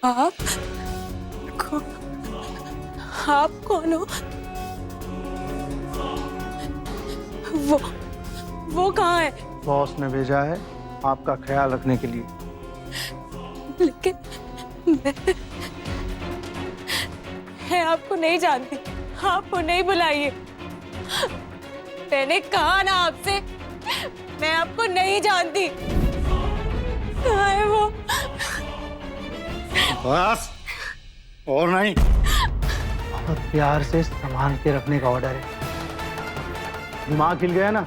आप आप कौन हो? वो कहाँ है? बॉस ने भेजा है आपका ख्याल रखने के लिए। लेकिन मैं आपको नहीं जानती, आपको नहीं बुलाइए। मैंने कहा ना आपसे, मैं आपको नहीं जानती। कहाँ है वो? बस और नहीं, बहुत प्यार से संभाल के रखने का ऑर्डर है। दिमाग हिल गया ना,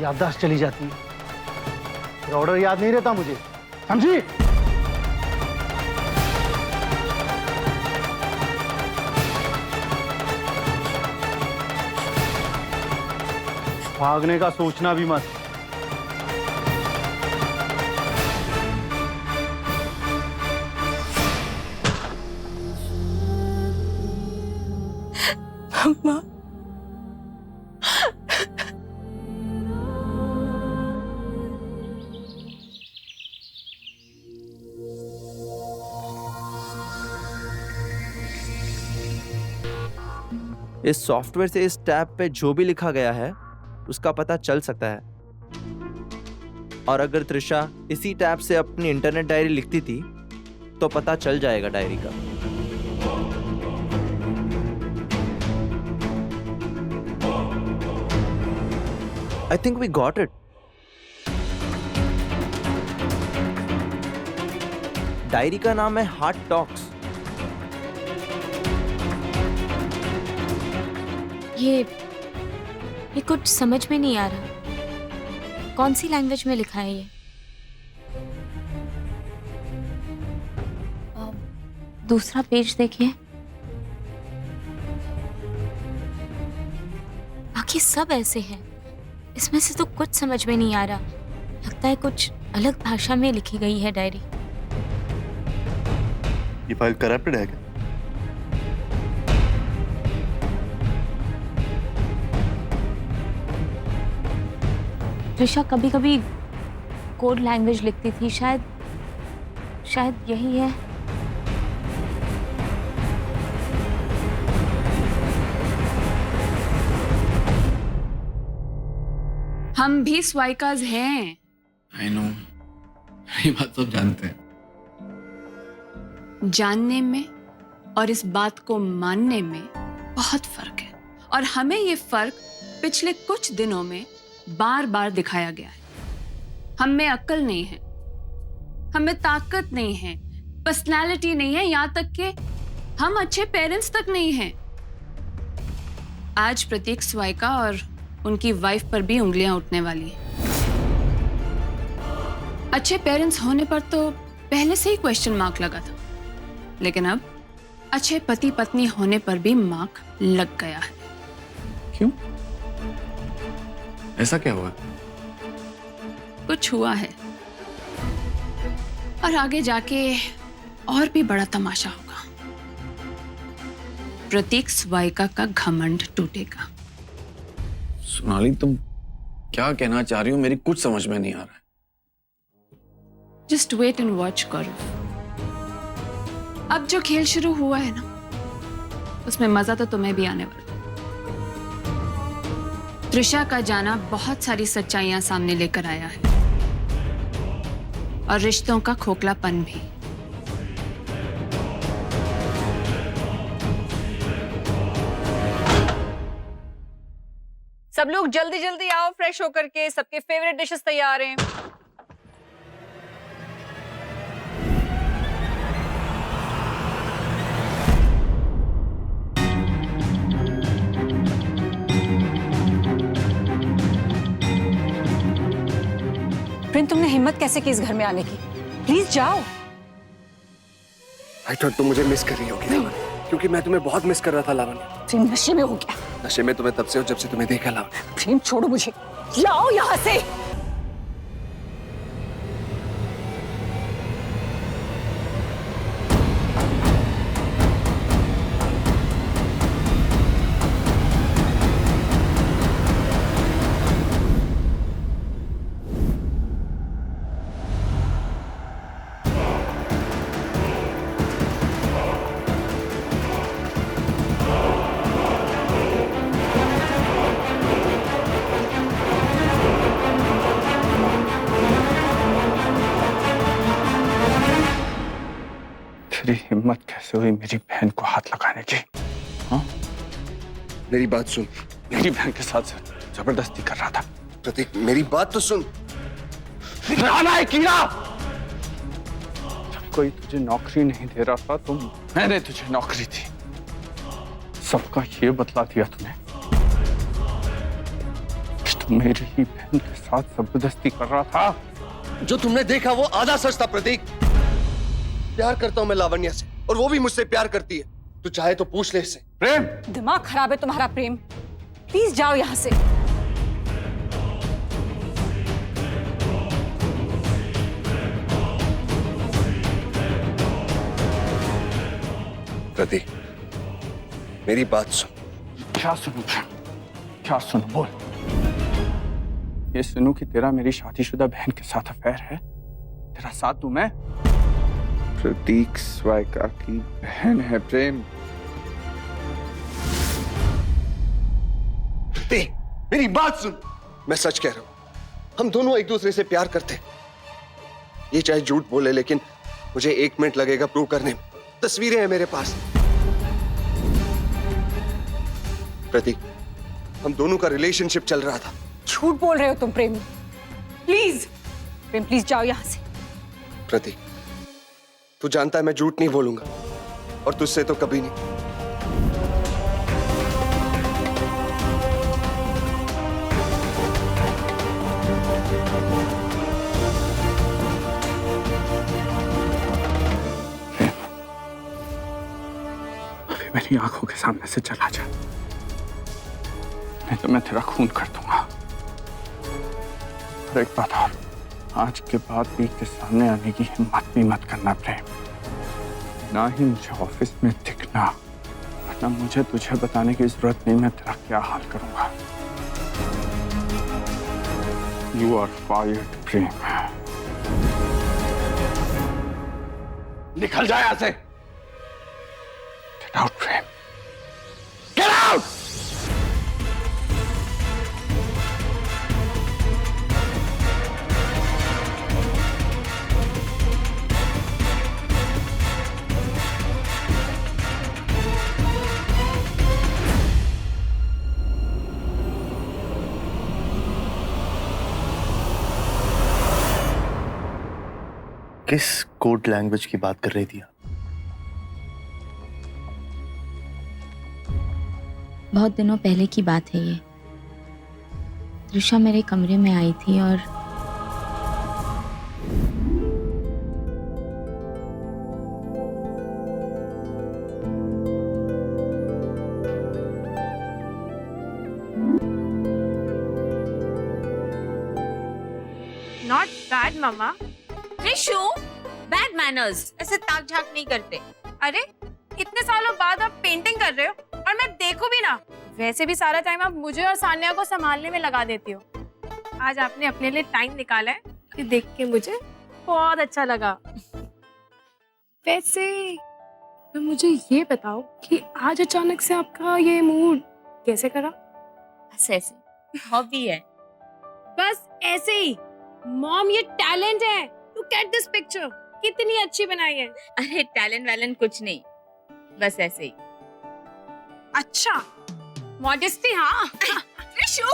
याददाश्त चली जाती है, फिर ऑर्डर याद नहीं रहता मुझे, समझी? भागने का सोचना भी मत। अम्मा, इस सॉफ्टवेयर से इस टैब पे जो भी लिखा गया है उसका पता चल सकता है। और अगर त्रिशा इसी टैब से अपनी इंटरनेट डायरी लिखती थी तो पता चल जाएगा डायरी का। I think we got it. Diary का नाम है हार्ट टॉक्स। ये कुछ समझ में नहीं आ रहा। कौन सी लैंग्वेज में लिखा है ये? दूसरा पेज देखिए। बाकी सब ऐसे हैं। इसमें से तो कुछ समझ में नहीं आ रहा। लगता है कुछ अलग भाषा में लिखी गई है डायरी। ये फाइल करप्टेड है क्या? त्रिशा कभी कभी कोड लैंग्वेज लिखती थी, शायद यही है। हम भी स्वाइकाज हैं। आई नो, ये बात सब जानते हैं। जानने में और इस बात को मानने में बहुत फर्क है, और हमें ये फर्क पिछले कुछ दिनों में बार बार दिखाया गया है। हम में अक्ल नहीं है, हमें ताकत नहीं है, पर्सनालिटी नहीं है, यहां तक कि हम अच्छे पेरेंट्स तक नहीं हैं। आज प्रतीक स्वाइका और उनकी वाइफ पर भी उंगलियां उठने वाली हैं। अच्छे पेरेंट्स होने पर तो पहले से ही क्वेश्चन मार्क लगा था, लेकिन अब अच्छे पति पत्नी होने पर भी मार्क लग गया है। क्यों? ऐसा क्या हुआ? कुछ हुआ है, और आगे जाके और भी बड़ा तमाशा होगा। प्रतीक स्वाइका का घमंड टूटेगा। सोनाली, तुम क्या कहना चाह रही हो? मेरी कुछ समझ में नहीं आ रहा है। जस्ट वेट एंड वॉच गौरव। अब जो खेल शुरू हुआ है ना, उसमें मजा तो तुम्हें भी आने वाला। त्रिशा का जाना बहुत सारी सच्चाइयां सामने लेकर आया है, और रिश्तों का खोखलापन भी। सब लोग जल्दी जल्दी आओ, फ्रेश होकर के। सबके फेवरेट डिशेस तैयार हैं। प्रिंस, तुमने हिम्मत कैसे की इस घर में आने की? प्लीज जाओ। आई थॉट तुम मुझे मिस कर रही होगी लावण्य, क्योंकि मैं तुम्हें बहुत मिस कर रहा था लावण्य। प्रेम नशे में हो गया। नशे में तुम्हें तब से हो जब से तुम्हें देखा लावण्य। प्रेम छोड़ो मुझे, लाओ यहाँ से। तेरी हिम्मत कैसे हुई मेरी बहन को हाथ लगाने की? हाँ? मेरी बात सुन। मेरी बहन के साथ जबरदस्ती कर रहा था। प्रतीक मेरी बात तो सुन। राणा है कीड़ा। जब कोई तुझे नौकरी नहीं दे रहा था तो मैंने तुझे नौकरी दी। सबका ये बतला दिया तूने कि तू मेरी ही बहन के साथ जबरदस्ती कर रहा था। जो तुमने देखा वो आधा सच था प्रतीक। प्यार करता हूं मैं लावण्या से और वो भी मुझसे प्यार करती है। तू चाहे तो पूछ ले इससे। प्रेम, दिमाग खराब है तुम्हारा प्रेम। प्लीज जाओ यहाँ से। प्रतीक मेरी बात सुन। क्या सुनूं प्रेम? क्या सुनूं? बोल। ये सुनूं कि तेरा मेरी शादीशुदा बहन के साथ अफेयर है? तेरा साथ दूं मैं? प्रतीक स्वायका की बहन है प्रेम। प्रतीक मेरी बात सुन। मैं सच कह रहा हूं। हम दोनों एक दूसरे से प्यार करते हैं। ये चाहे झूठ बोले लेकिन मुझे 1 मिनट लगेगा प्रूव करने में। तस्वीरें हैं मेरे पास। प्रतीक हम दोनों का रिलेशनशिप चल रहा था। झूठ बोल रहे हो तुम प्रेम। प्लीज प्रेम, प्लीज जाओ यहाँ से। प्रतीक तू जानता है मैं झूठ नहीं बोलूंगा और तुझसे तो कभी नहीं। अभी मेरी आंखों के सामने से चला जा, नहीं तो मैं तेरा खून कर दूंगा। और एक बात और, आज के बाद भी के सामने आने की हिम्मत भी मत करना प्रेम। ना ही मुझे ऑफिस में दिखना, वरना मुझे तुझे बताने की जरूरत नहीं मैं तेरा क्या हाल करूंगा। यू आर फायर्ड प्रेम। निकल जाए यहाँ से। गेट आउट प्रेम, गेट आउट। किस कोड लैंग्वेज की बात कर रही थी आप? बहुत दिनों पहले की बात है ये। त्रिशा मेरे कमरे में आई थी और not bad mama. Trishu, bad manners, ऐसे ताक झाक नहीं करते। अरे इतने सालों बाद आप पेंटिंग कर रहे हो और मैं देखूं भी ना। वैसे भी सारा टाइम आप मुझे और सान्या को संभालने में लगा देती हो। आज आपने अपने लिए टाइम निकाला है, ये देख के मुझे बहुत अच्छा लगा। वैसे तो मुझे ये बताओ कि आज अचानक से आपका ये मूड कैसे करा? बस ऐसे हॉबी है। बस ऐसे ही? मॉम ये टैलेंट है। Look at this picture, कितनी अच्छी बनाई है। अरे टैलेंट वैलेंट कुछ नहीं, बस ऐसे ही। अच्छा मॉडेस्टी। हाँ त्रिशु,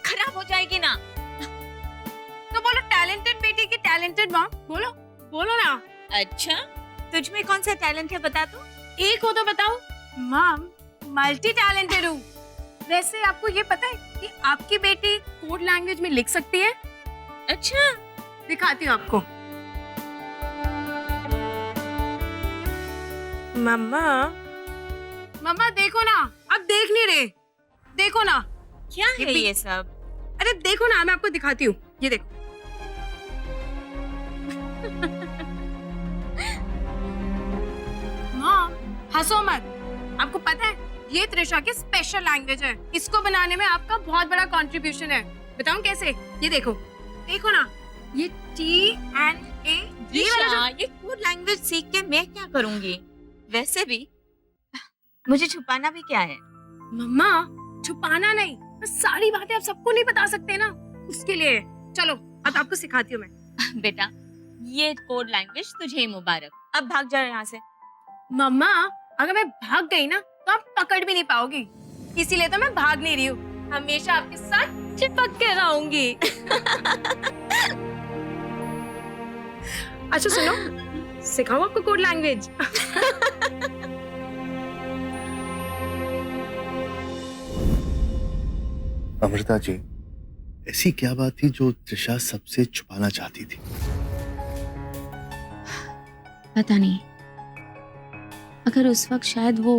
खराब हो जाएगी ना। तो बोलो टैलेंटेड बेटी की टैलेंटेड मॉम। बोलो बोलो ना। अच्छा, तुझ में कौन सा टैलेंट है बता दो। एक हो तो बताओ। मॉम मल्टी टैलेंटेड हूँ। वैसे आपको ये पता है कि आपकी बेटी कोड लैंग्वेज में लिख सकती है? अच्छा, दिखाती हूँ आपको। मम्मा मम्मा देखो ना, आप देख नहीं रहे। देखो ना। क्या है ये सब? अरे देखो ना, मैं आपको दिखाती हूँ। ये देखो। मॉम हंसो मत। आपको पता है ये त्रिशा की स्पेशल लैंग्वेज है। इसको बनाने में आपका बहुत बड़ा कंट्रीब्यूशन है। बताऊं कैसे? ये देखो, देखो ना, ये TNA। ये कोड लैंग्वेज सीख के मैं क्या करूंगी? वैसे भी मुझे छुपाना भी क्या है? मम्मा छुपाना नहीं, सारी बातें आप सबको नहीं बता सकते ना, उसके लिए। चलो अब आपको सिखाती हूँ मैं। बेटा, ये कोड लैंग्वेज तुझे ही मुबारक। अब भाग जाओ यहाँ से। मम्मा, अगर मैं भाग गई ना तो आप पकड़ भी नहीं पाओगी, इसीलिए तो मैं भाग नहीं रही हूँ, हमेशा आपके साथ चिपक के रहूंगी। अच्छा सुनो, सिखाऊं आपको कोड लैंग्वेज? अमृता जी, ऐसी क्या बात थी जो त्रिशा सबसे छुपाना चाहती थी? पता नहीं, अगर उस वक्त शायद वो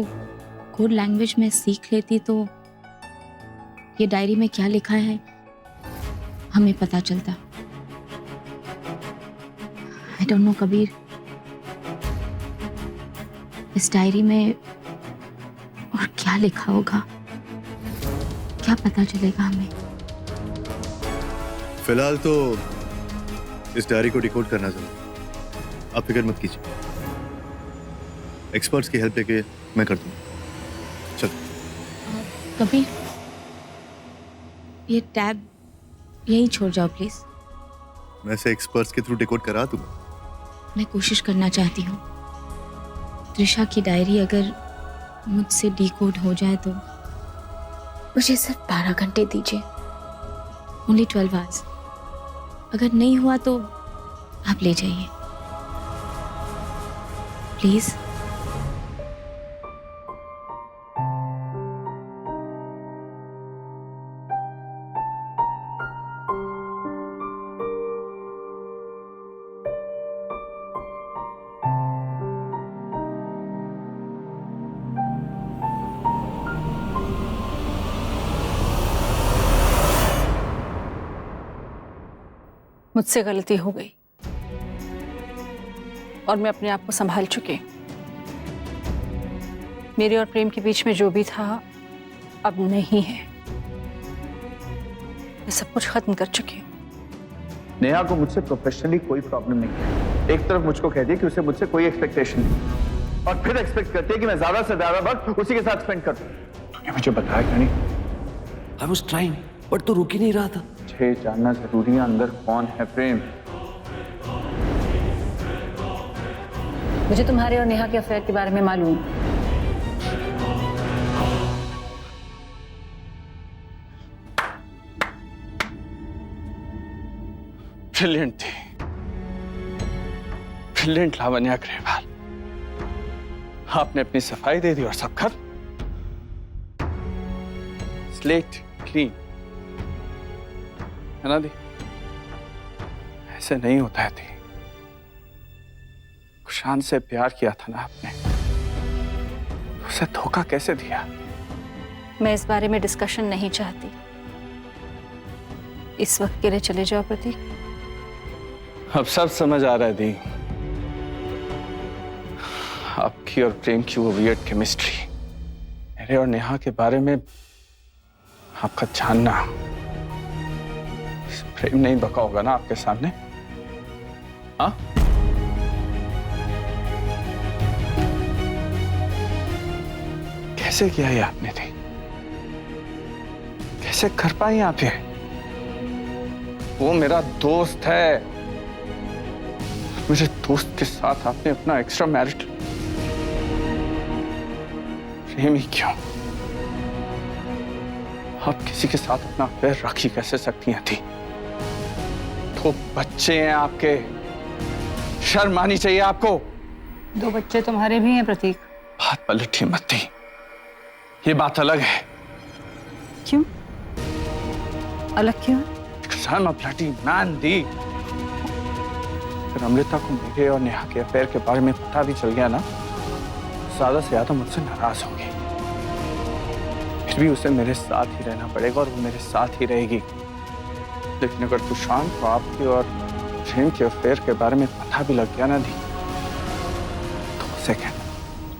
कोड लैंग्वेज में सीख लेती तो ये डायरी में क्या लिखा है हमें पता चलता। आई डोंट नो कबीर, इस डायरी में और क्या लिखा होगा, क्या पता चलेगा हमें। फिलहाल तो इस डायरी को डिकोड करना जरूर, आप फिक्र मत कीजिए, एक्सपर्ट्स की हेल्प लेके मैं कर दूंगा। चलो कबीर, ये टैब यहीं छोड़ जाओ प्लीज। मैं इसे एक्सपर्ट्स के थ्रू डिकोड करा दूंगा। मैं कोशिश करना चाहती हूँ। त्रिशा की डायरी अगर मुझसे डिकोड हो जाए तो मुझे सिर्फ 12 घंटे दीजिए, ओनली 12 आवर्स। अगर नहीं हुआ तो आप ले जाइए प्लीज। मुझसे गलती हो गई और मैं अपने आप को संभाल चुकी। मेरे और प्रेम के बीच में जो भी था अब नहीं है। मैं सब कुछ खत्म कर चुकी हूँ। नेहा को मुझसे प्रोफेशनली कोई प्रॉब्लम नहीं है। एक तरफ मुझको कहती है कि उसे मुझसे कोई एक्सपेक्टेशन नहीं, और फिर एक्सपेक्ट करती है कि मैं ज्यादा से ज्यादा वक्त उसी के साथ स्पेंड करूं। तूने मुझे बताया क्यों नहीं? I was trying, but तू रुक ही नहीं रहा था। मुझे जानना जरूरी है अंदर कौन है प्रेम। मुझे तुम्हारे और नेहा के अफेयर के बारे में मालूम। ब्रिलियंट थी, ब्रिलियंट लावण्या ग्रेवाल। आपने अपनी सफाई दे दी और सब खत्म। स्लेट क्लीन है ना दी? ऐसे नहीं होता है दी। कुशान से प्यार किया था ना आपने, उसे धोखा कैसे दिया? मैं इस बारे में डिस्कशन नहीं चाहती। इस वक्त के लिए चले जाओ प्रतीक। अब सब समझ आ रहा है दी, आपकी और प्रेम की वो वियर्ड केमिस्ट्री। मेरे और नेहा के बारे में आपका जानना। प्रेम नहीं बका होगा ना आपके सामने? हाँ? कैसे किया ये आपने थी? कैसे कर पाई आप ये? वो मेरा दोस्त है, मेरे दोस्त के साथ आपने अपना एक्स्ट्रा मैरिटल प्रेम ही क्यों? आप किसी के साथ अपना अफेयर रख ही कैसे सकती हैं थी? तो बच्चे हैं आपके, शर्म आनी चाहिए आपको। 2 बच्चे तुम्हारे भी हैं प्रतीक। बात पलटी मत थी, ये बात अलग है। क्यों अलग क्यों? I'm a bloody man दी। अगर अमृता को मेरे और नेहा के अफेयर के बारे में पता भी चल गया ना, ज्यादा से ज्यादा मुझसे नाराज होगी। फिर भी उसे मेरे साथ ही रहना पड़ेगा और वो मेरे साथ ही रहेगी। लेकिन अगर कुशान को आपके और प्रेम के अफेयर के बारे में पता भी लग गया ना दी,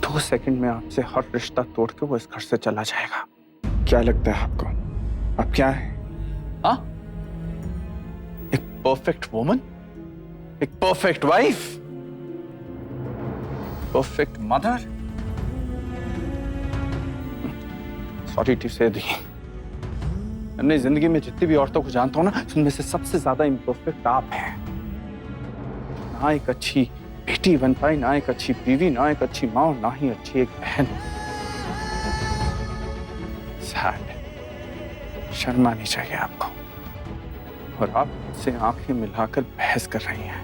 2 सेकंड में आपसे हर रिश्ता तोड़ के वो इस घर से चला जाएगा। क्या लगता है आपको? आप क्या है? हाँ? एक परफेक्ट वुमन, एक perfect wife, perfect mother? Sorry to say दी, मैंने जिंदगी में जितनी भी औरतों को जानता हूं ना, उनमें से सबसे ज्यादा इम्परफेक्ट आप हैं। ना एक अच्छी बेटी बन पाई, ना एक अच्छी बीवी, ना एक अच्छी माँ, और ना ही अच्छी एक बहन। सैड। शर्म आनी चाहिए आपको। और आप मुझसे आंखें मिलाकर बहस कर रही हैं।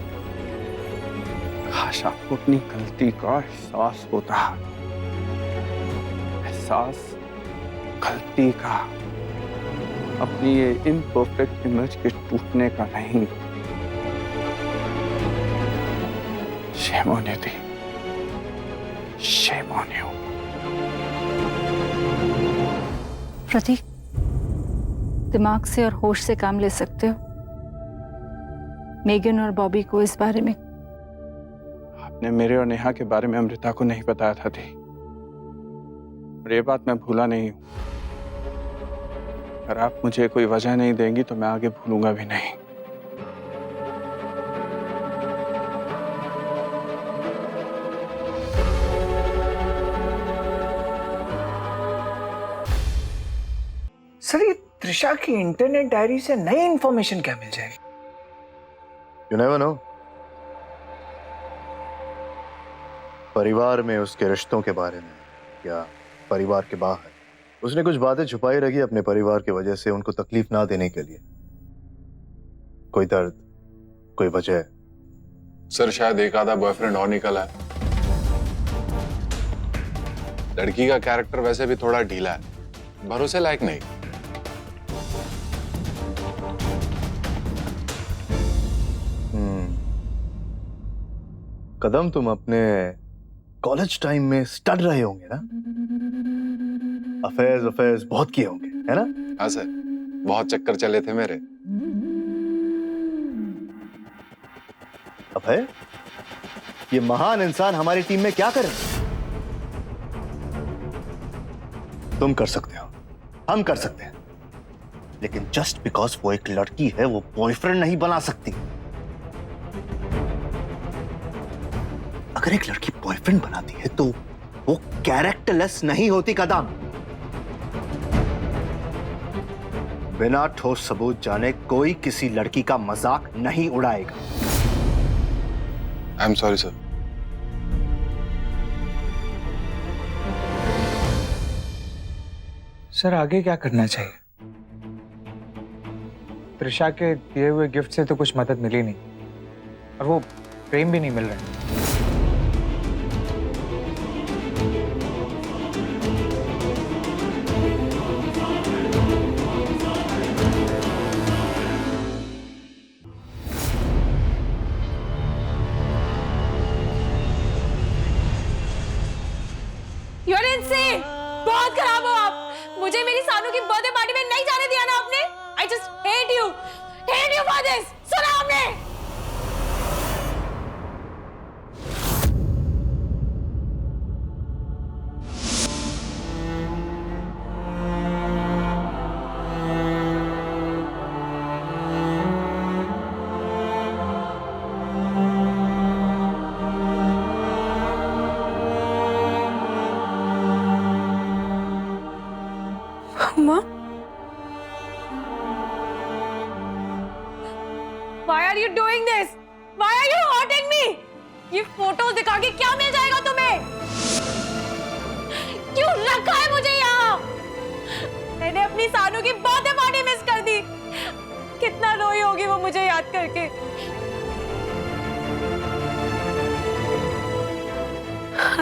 काश आपको अपनी गलती का एहसास होता। एहसास गलती का, अपनी ये इम्परफेक्ट इमेज के टूटने का नहीं। Shame on you, Dee. Shame on you. प्रतीक, दिमाग से और होश से काम ले सकते हो। मेगन और बॉबी को इस बारे में आपने मेरे और नेहा के बारे में अमृता को नहीं बताया था दी, और ये बात मैं भूला नहीं हूं। अगर आप मुझे कोई वजह नहीं देंगी तो मैं आगे भूलूंगा भी नहीं। सर, ये त्रिशा की इंटरनेट डायरी से नई इंफॉर्मेशन क्या मिल जाएगी? You never know. परिवार में उसके रिश्तों के बारे में या परिवार के बाहर उसने कुछ बातें छुपाई रखी अपने परिवार की वजह से, उनको तकलीफ ना देने के लिए। कोई दर्द, कोई वजह। सर, शायद एक आधा बॉयफ्रेंड और निकला है। लड़की का कैरेक्टर वैसे भी थोड़ा ढीला है, भरोसे लायक नहीं। कदम, तुम अपने कॉलेज टाइम में स्टड रहे होंगे ना? अफेयर्स बहुत किए होंगे, है ना? हाँ सर, बहुत चक्कर चले थे मेरे। अभय, ये महान इंसान हमारी टीम में क्या कर रहे हैं? तुम कर सकते हो, हम कर सकते हैं, लेकिन जस्ट बिकॉज वो एक लड़की है वो बॉयफ्रेंड नहीं बना सकती। अगर एक लड़की बॉयफ्रेंड बनाती है तो वो कैरेक्टरलेस नहीं होती। कदम, बिना ठोस सबूत जाने कोई किसी लड़की का मजाक नहीं उड़ाएगा। I am sorry sir. Sir, आगे क्या करना चाहिए? त्रिशा के दिए हुए गिफ्ट से तो कुछ मदद मिली नहीं, और वो प्रेम भी नहीं मिल रहा। You're insane! बहुत खराब हो आप। मुझे मेरी सानू की बर्थडे पार्टी में नहीं जाने दिया ना आपने। I just hate you for this. सुना आपने? माँ, Why are you doing this? Why are you hurting me? ये फोटोज दिखा के क्या मिल जाएगा तुम्हें? क्यों रखा है मुझे यहाँ? मैंने अपनी सानू की बर्थडे पार्टी मिस कर दी। कितना रोई होगी वो मुझे याद करके।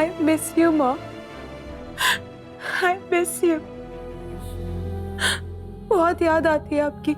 I miss you, माँ। I miss you। बहुत याद आती है आपकी।